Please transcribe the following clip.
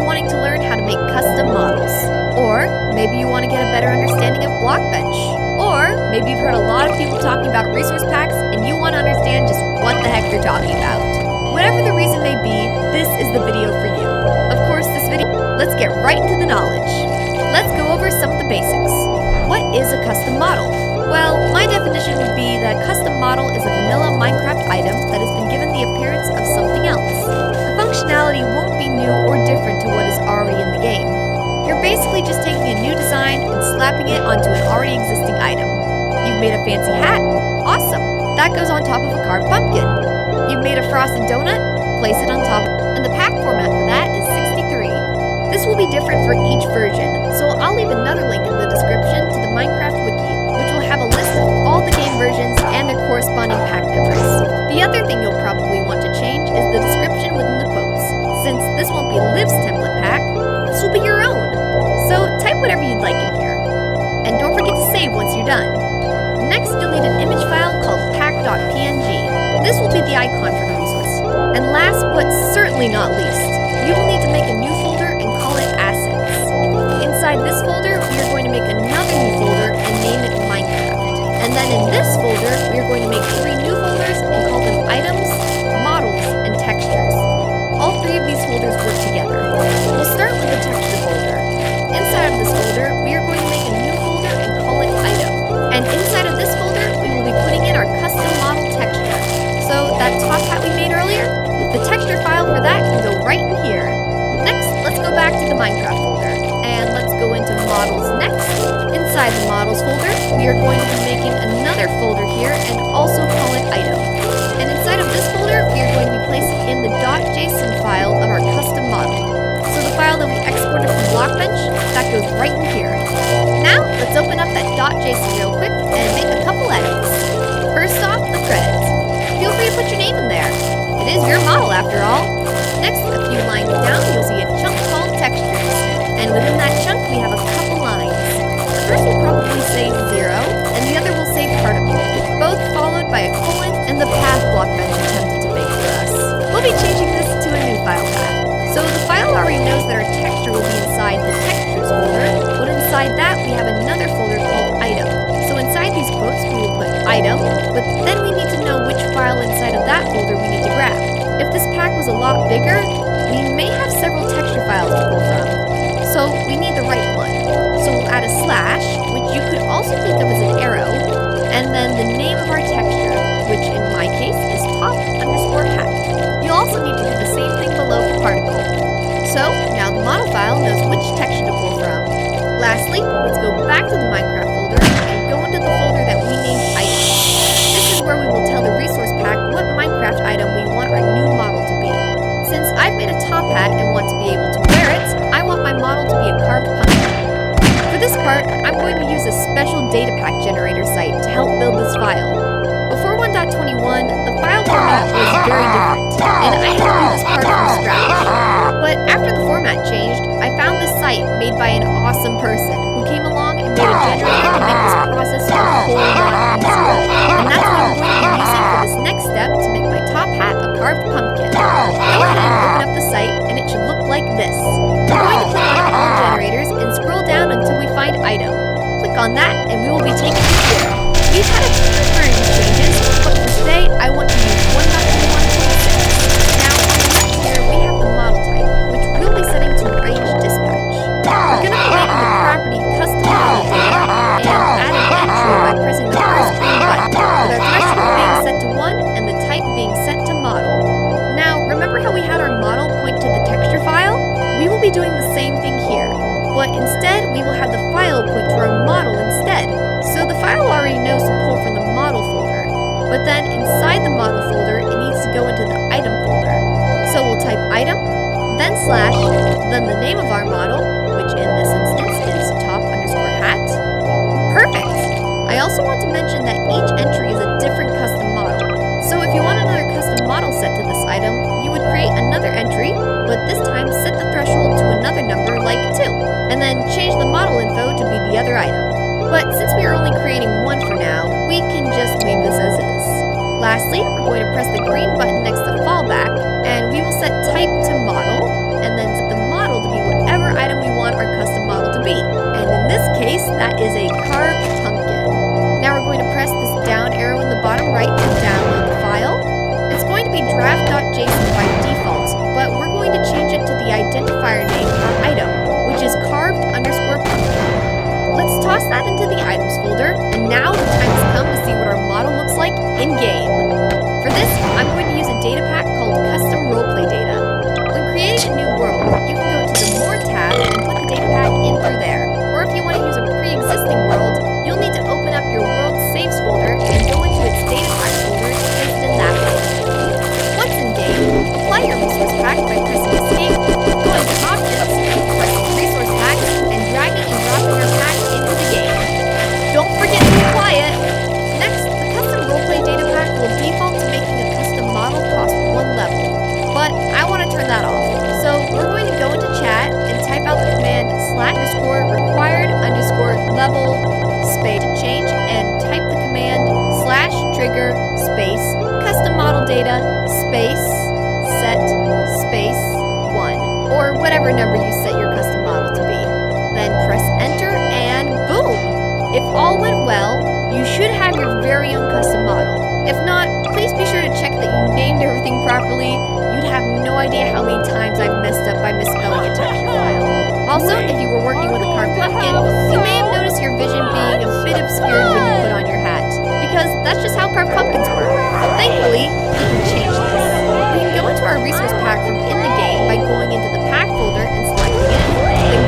wanting to learn how to make custom models. Or maybe you want to get a better understanding of Blockbench. Or maybe you've heard a lot of people talking about resource packs and you want to understand just what the heck they're talking about. Whatever the reason may be, this is the video for you. Of course, let's get right into the knowledge. Let's go over some of the basics. What is a custom model? Well, my definition would be that a custom model is a vanilla Minecraft item that has been given the appearance of something else. The functionality won't be new or different to what is already in the game. You're basically just taking a new design and slapping it onto an already existing item. You've made a fancy hat? Awesome! That goes on top of a carved pumpkin. You've made a frosted donut? Place it on top, and the pack format for that is 63. This will be different for each version, so I'll leave another link in the description to the Minecraft wiki, which will have a list of all the game versions and their corresponding pack numbers. The other thing you'll probably want to change is the description within the quotes. Since this won't be Liv's template pack, this will be your own. So type whatever you'd like in here. And don't forget to save once you're done. Next, you'll need an image file called pack.png. This will be the icon for the resource. And last but certainly not least, you will need to make a new folder and call it assets. Inside this folder, we are going to make another new folder and name it Minecraft. And then in this folder, we are going to make 3 new folders and call them items, models, and textures. All 3 of these folders work together. We'll start with the texture folder. Inside of this folder, we are going to make a new folder and call it item. And inside of this folder, we will be putting in our custom model texture. So that top hat we made earlier, the texture file for that can go right in here. Next, let's go back to the Minecraft folder, and let's go into models next. Inside the models folder, we are going to be making another folder here and also call it item. And inside of this folder, we are going to be placing in the .json file of our custom model. So the file that we exported from Blockbench, that goes right in here. Now, let's open up that .json real quick and make a couple edits. First off, the credits. Feel free to put your name in there. It is your model after all. Next, a few lines down, you'll see a chunk called textures. And within that chunk, we have a couple lines. The first will probably say 0, and the other will say particle, both followed by a colon and the path Blockbench attempted to make for us. We'll be changing this to a new file path. So the file already knows that our texture will be inside the textures folder, but inside that we have another folder called item. So inside these quotes we will put item, but then we need to know which file inside of that folder we need to grab. If this pack was a lot bigger, we may have several texture files to pull from. So we need the right one. So we'll add a slash, which you could also think of as an arrow, and then the name of our texture, which in my case is top_hat. You'll also need to do the same thing below for particle. So now the model file knows which texture to pull from. Lastly, let's go back to the Minecraft folder and go into the folder that we named item. This is where we will tell the resource pack what Minecraft item we want our new model to be. Since I've made a top hat and want to be able to wear it, I want my model to be a carved pumpkin. For this part, I'm going to use a special data pack generator site to help build this file. Before 1.21, the file format was very different, and I had to do this part from scratch. But after the format changed, I found this site made by an awesome person who came along and made a generator to make this process a whole lot easier. And that's what I'm going to be using for this next step to make my top hat a carved pumpkin. Go ahead and open up the site, and it should look like this. We're going to click on all generators and scroll down until we find item. Click on that, and we will be taken to here. We've had a few version changes, but for today, I want to use 1.21.6. Now, on the left here, we have the model type, which we'll be setting to range dispatch. We're going to be making the property custom model data and add an entry by pressing the first green button, with our threshold being set to 1 and the type being set to model. Now, remember how we had our model point to the texture file? We will be doing the same thing here, but instead, we will have the file point to our model instead. So the file already knows to pull from the model folder, but then inside the model folder, it needs to go into the item folder. So we'll type item, then slash, then the name of our model, which in this instance is top_hat. Perfect! I also want to mention that each entry is a different custom model. So if you want another custom model set to this item, you would create another entry, but this time set the threshold to another number like 2, and then change the model info to be the other item. But since we are only creating one for now, we can just leave this as is. Lastly, we're going to press the green button next to fallback, and we will set type to model, and then set the model to be /required_level space to change and type the command /trigger space custom model data space set space 1 or whatever number you set your custom model to be. Then press enter and boom! If all went well, you should have your very own custom model. If not, please be sure to check that you named everything properly. You'd have no idea how many times I've messed up by misspelling a texture file. Also, if you were working with a carved pumpkin, you may have noticed your vision being a bit obscured when you put on your hat, because that's just how carved pumpkins work. But thankfully, we can change this. We can go into our resource pack from in the game by going into the pack folder and selecting it, then